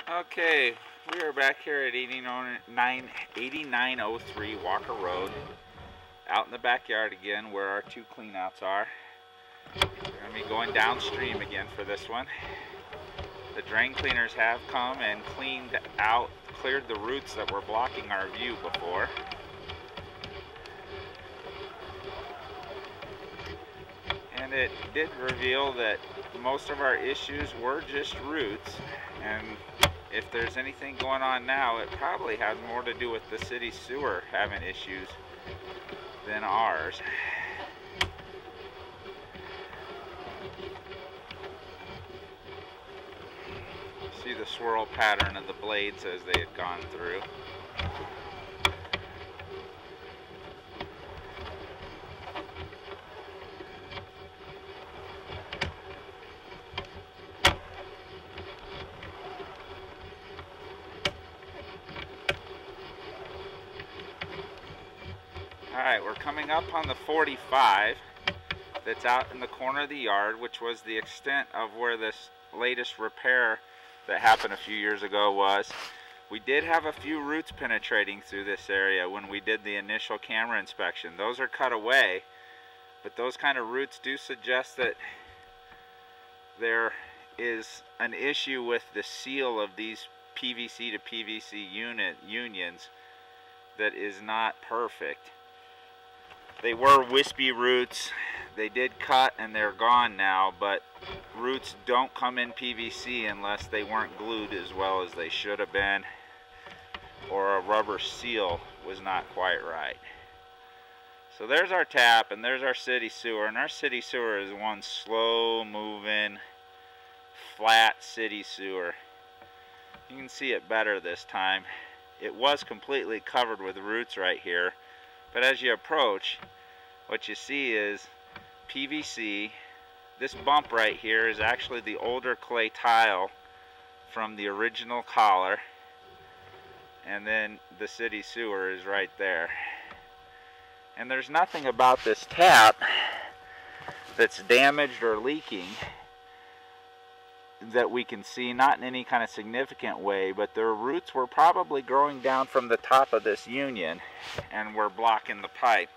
Okay, we are back here at 8903 Walker Road, out in the backyard again where our two cleanouts are. We're going to be going downstream again for this one. The drain cleaners have come and cleared the roots that were blocking our view before. And it did reveal that most of our issues were just roots, and if there's anything going on now, it probably has more to do with the city sewer having issues than ours. See the swirl pattern of the blades as they had gone through. Alright, we're coming up on the 45 that's out in the corner of the yard, which was the extent of where this latest repair that happened a few years ago was. We did have a few roots penetrating through this area when we did the initial camera inspection. Those are cut away, but those kind of roots do suggest that there is an issue with the seal of these PVC to PVC unions that is not perfect. They were wispy roots. They did cut and they're gone now, but roots don't come in PVC unless they weren't glued as well as they should have been, or a rubber seal was not quite right. So there's our tap and there's our city sewer, and our city sewer is one slow moving flat city sewer. You can see it better this time. It was completely covered with roots right here, but as you approach, what you see is PVC. This bump right here is actually the older clay tile from the original collar, and then the city sewer is right there. And there's nothing about this tap that's damaged or leaking that we can see, not in any kind of significant way, but their roots were probably growing down from the top of this union and were blocking the pipe.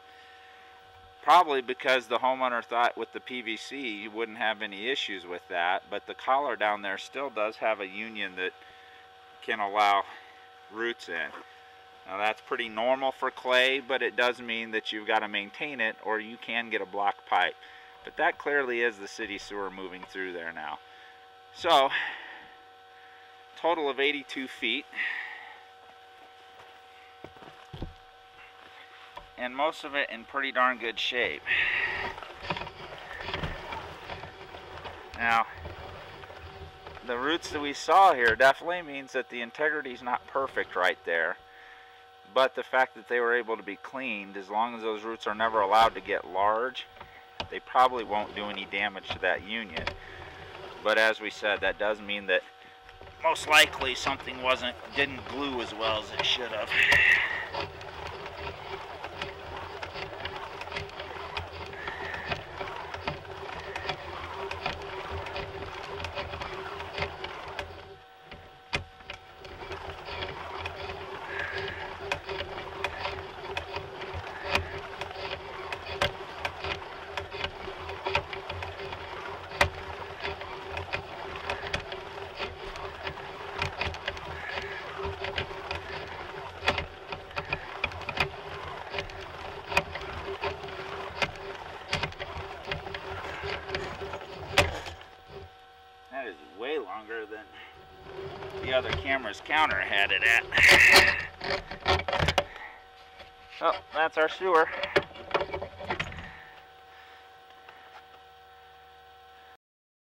Probably because the homeowner thought with the PVC you wouldn't have any issues with that, but the collar down there still does have a union that can allow roots in. Now that's pretty normal for clay, but it does mean that you've got to maintain it or you can get a blocked pipe. But that clearly is the city sewer moving through there now. So, total of 82 feet. And most of it in pretty darn good shape. Now, the roots that we saw here definitely means that the integrity is not perfect right there. But the fact that they were able to be cleaned, as long as those roots are never allowed to get large, they probably won't do any damage to that union. But as we said, that does mean that most likely something didn't glue as well as it should have. Way longer than the other camera's counter had it at. Oh, that's our sewer.